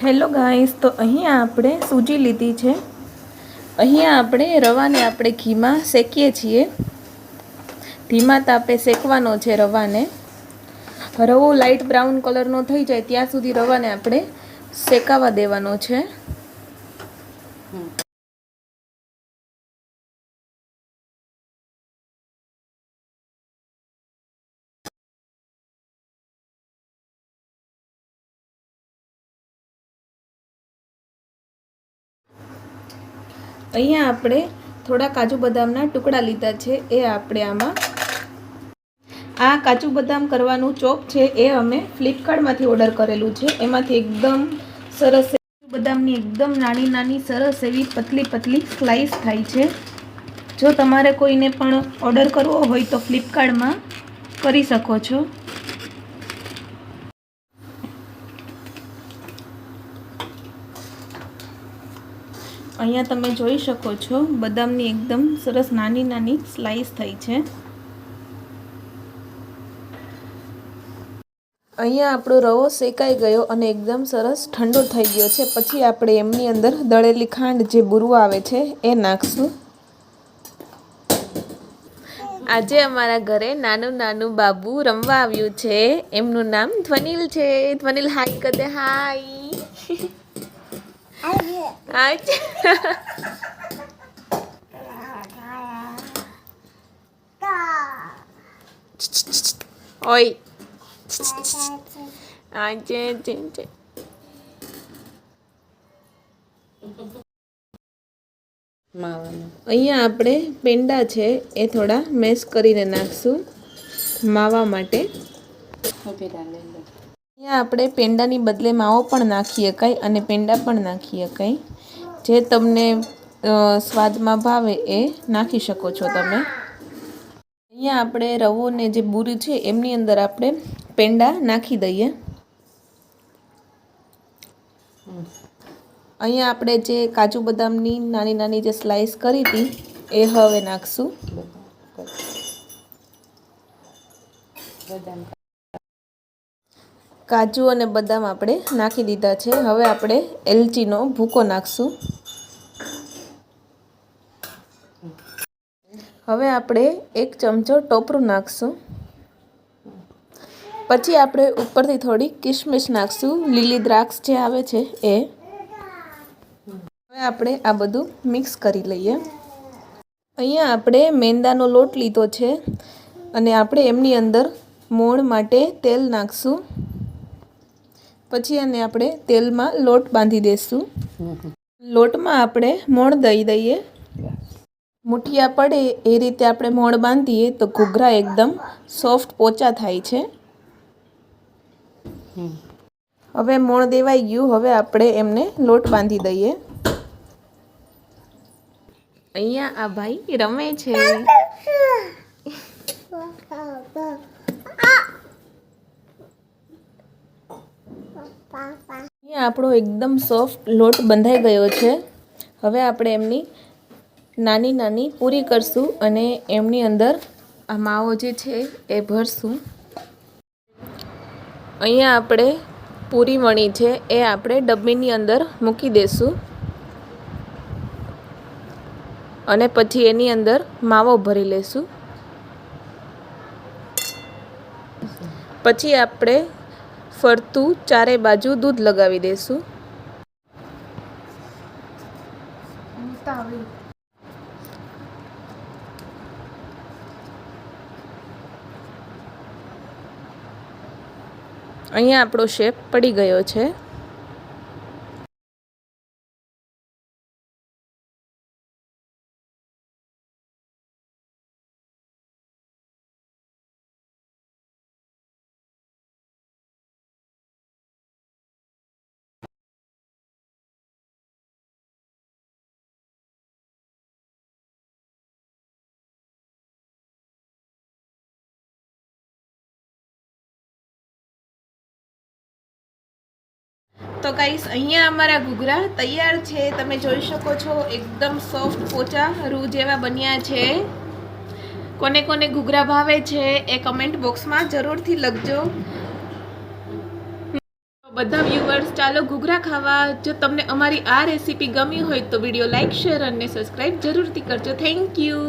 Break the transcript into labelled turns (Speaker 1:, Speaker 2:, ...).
Speaker 1: Hello guys, તો અહીંયા આપણે સૂજી લીધી છે। અહીંયા આપણે રવાને આપણે ઘીમાં શેકીએ છીએ। ધીમા તાપે શેકવાનો છે રવાને। રવો લાઇટ બ્રાઉન કલરનો થઈ જાય ત્યાં સુધી રવાને આપણે શેકાવા દેવાનો છે। અહીંયા આપણે થોડા કાજુ બદામના ટુકડા લીધા છે, એ આપણે આમાં આ કાજુ બદામ કરવાનું ચોપ છે એ અમે ફ્લિપકાર્ટમાંથી ઓર્ડર કરેલું છે। એમાંથી એકદમ સરસ બદામની એકદમ નાની નાની સરસ એવી પતલી પતલી સ્લાઈસ થાય છે। જો તમારે કોઈને પણ ઓર્ડર કરવો હોય તો ફ્લિપકાર્ટમાં કરી શકો છો। અહીંયા તમે જોઈ શકો છો બદામની એકદમ સરસ નાની નાની સ્લાઈસ થઈ છે। અહીંયા આપણો રવો શેકાઈ ગયો અને એકદમ સરસ ઠંડો થઈ ગયો છે। પછી આપણે એમની અંદર દળેલી ખાંડ જે બુરવો આવે છે એ નાખશું। આજે અમારા ઘરે નાનું નાનું બાબુ રમવા આવ્યું છે। એમનું નામ ધ્વનિલ છે। ધ્વનિલ હાય કહી દે, હાય। ઓય અહીંયા આપણે પેંડા છે એ થોડા મેશ કરીને નાખશું માવા માટે। અહીંયા આપણે પેંડાની બદલે માવો પણ નાખી શકાય અને પેંડા પણ નાખી શકાય, જે તમને સ્વાદમાં ભાવે એ નાખી શકો છો તમે। અહીંયા આપણે રવો ને જે બુરી છે એમની અંદર આપણે પેંડા નાખી દઈએ। અહીંયા આપણે જે કાજુ બદામની નાની નાની જે સ્લાઈસ કરી હતી એ હવે નાખશું। કાજુ અને બદામ આપણે નાખી દીધા છે। હવે આપણે એલચીનો ભૂકો નાખશું। હવે આપણે 1 ચમચો ટોપરું નાખશું। પછી આપણે ઉપરથી થોડી કિશમિશ નાખશું, લીલી દ્રાક્ષ જે આવે છે એ। હવે આપણે આ બધું મિક્સ કરી લઈએ। અહીંયા આપણે મેંદાનો લોટ લીધો છે અને આપણે એમની અંદર મોણ માટે તેલ નાખશું। પછી એને આપણે તેલમાં લોટ બાંધી દઈશું। લોટમાં આપણે મોણ દઈ દઈએ। મુઠિયા પડે એ રીતે આપણે મોણ બાંધીએ તો ઘૂઘરા એકદમ સોફ્ટ પોચા થાય છે। હવે મોણ દેવાઈ ગયું, હવે આપણે એમને લોટ બાંધી દઈએ। અહીંયા આ ભાઈ રમે છે। અહીંયા આપણો એકદમ સોફ્ટ લોટ બંધાઈ ગયો છે। હવે આપણે એમની નાની નાની પૂરી કરશું અને એમની અંદર આ માવો જે છે એ ભરશું। અહીંયા આપણે પૂરી વણી છે એ આપણે ડબ્બીની અંદર મૂકી દઈશું અને પછી એની અંદર માવો ભરી લેશું। પછી આપણે ફરતું ચારે બાજુ દૂધ લગાવી દઈશું। અહીંયા આપણો શેપ પડી ગયો છે। તો ગાઈસ, અહીંયા અમારા ઘૂઘરા તૈયાર છે। તમે જોઈ શકો છો એકદમ સોફ્ટ પોચા રૂ જેવા બન્યા છે। કોને કોને ઘૂઘરા ભાવે છે એ કમેન્ટ બોક્સમાં જરૂરથી લખજો। બધા વ્યુઅર્સ ચાલો ઘૂઘરા ખાવા. જો તમને અમારી આ રેસીપી ગમી હોય તો વિડીયો લાઇક, શેર અને સબસ્ક્રાઈબ જરૂરથી કરજો. Thank you.